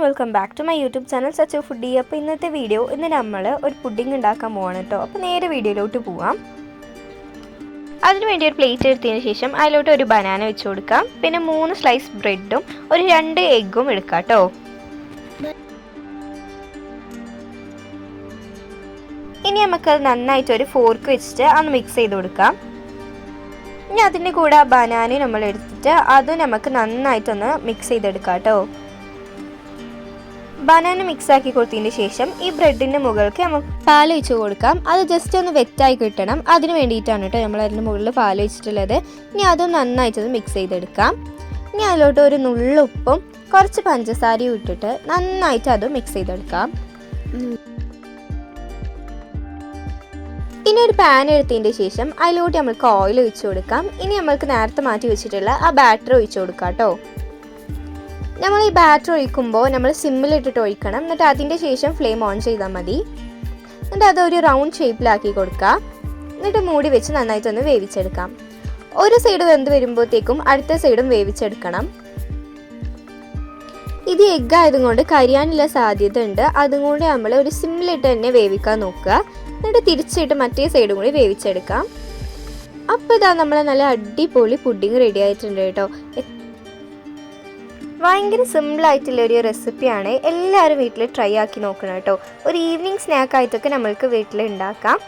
Welcome back to my YouTube channel such foodie. അപ്പോൾ ഇന്നത്തെ video നമ്മൾ ഒരു പുഡിംഗ് ഉണ്ടാക്കാൻ പോവാണ് കേട്ടോ. അപ്പോൾ നേരെ വീഡിയോയിലോട്ട് പോവാം. അതിനുവേണ്ടി ഒരു പ്ലേറ്റ് എടുത്തതിന് ശേഷം അതിലോട്ട് ഒരു ബനാന വെച്ച് കൊടുക്കാം. പിന്നെ 3 സ്ലൈസ് ബ്രെഡും ഒരു 2 എഗ്ഗും എടുക്കാം കേട്ടോ. ഇനി നമുക്കത് നന്നായിട്ട് ഒരു ഫോർക്ക് വെച്ചിട്ട് അന്ന് മിക്സ് ചെയ്ത് കൊടുക്കാം. ഇനി അതിൻ്റെ കൂടെ ആ ബനാനയും നമ്മൾ എടുത്തിട്ട് അതും നമുക്ക് നന്നായിട്ടൊന്ന് മിക്സ് ചെയ്തെടുക്കാം കേട്ടോ. ബനാന മിക്സ് ആക്കി കൊടുത്തതിന് ശേഷം ഈ ബ്രെഡിൻ്റെ മുകൾക്ക് നമുക്ക് പാൽ ഒഴിച്ച് കൊടുക്കാം. അത് ജസ്റ്റ് ഒന്ന് വെറ്റായി കിട്ടണം, അതിന് വേണ്ടിയിട്ടാണ് കേട്ടോ നമ്മൾ അതിൻ്റെ മുകളിൽ പാൽ ഒഴിച്ചിട്ടുള്ളത്. ഇനി അതും നന്നായിട്ടൊന്ന് മിക്സ് ചെയ്തെടുക്കാം. ഇനി അതിലോട്ട് ഒരു നുള്ളുപ്പും കുറച്ച് പഞ്ചസാരയും ഇട്ടിട്ട് നന്നായിട്ട് അതും മിക്സ് ചെയ്തെടുക്കാം. ഇനി ഒരു പാൻ എടുത്തതിൻ്റെ ശേഷം അതിലോട്ട് നമ്മൾക്ക് ഓയിൽ ഒഴിച്ച് കൊടുക്കാം. ഇനി നമ്മൾക്ക് നേരത്തെ മാറ്റി വെച്ചിട്ടുള്ള ആ ബാറ്റർ ഒഴിച്ച് കൊടുക്കാം കേട്ടോ. നമ്മൾ ഈ ബാറ്റർ ഒഴിക്കുമ്പോൾ നമ്മൾ സിമ്മിലിട്ടിട്ട് ഒഴിക്കണം. എന്നിട്ട് അതിൻ്റെ ശേഷം ഫ്ലെയിം ഓൺ ചെയ്താൽ മതി. എന്നിട്ട് അതൊരു റൗണ്ട് ഷേപ്പിലാക്കി കൊടുക്കുക. എന്നിട്ട് മൂടി വെച്ച് നന്നായിട്ടൊന്ന് വേവിച്ചെടുക്കാം. ഒരു സൈഡ് വെന്ത് വരുമ്പോഴത്തേക്കും അടുത്ത സൈഡും വേവിച്ചെടുക്കണം. ഇത് എഗ്ഗ് ആയതുകൊണ്ട് കരിയാനുള്ള സാധ്യത ഉണ്ട്, അതുകൊണ്ട് നമ്മൾ ഒരു സിമ്മിലിട്ട് തന്നെ വേവിക്കാൻ നോക്കുക. എന്നിട്ട് തിരിച്ചിട്ട് മറ്റേ സൈഡും കൂടി വേവിച്ചെടുക്കാം. അപ്പോൾ ഇതാ നമ്മൾ നല്ല അടിപൊളി പുഡിംഗ് റെഡി ആയിട്ടുണ്ട് കേട്ടോ. ഭയങ്കര സിമ്പിളായിട്ടുള്ളൊരു റെസിപ്പിയാണ്. എല്ലാവരും വീട്ടിൽ ട്രൈ ആക്കി നോക്കണം കേട്ടോ. ഒരു ഈവനിങ് സ്നാക്കായിട്ടൊക്കെ നമ്മൾക്ക് വീട്ടിൽ ഉണ്ടാക്കാം.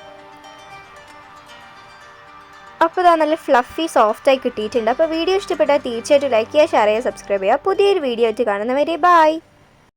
അപ്പോൾ ഇതാ നല്ല ഫ്ലഫി സോഫ്റ്റായി കിട്ടിയിട്ടുണ്ട്. അപ്പോൾ വീഡിയോ ഇഷ്ടപ്പെട്ടാൽ തീർച്ചയായിട്ടും ലൈക്ക് ചെയ്യുക, ഷെയർ ചെയ്യുക, സബ്സ്ക്രൈബ് ചെയ്യുക. പുതിയൊരു വീഡിയോ ആയിട്ട് കാണുന്നവരെ ബൈ.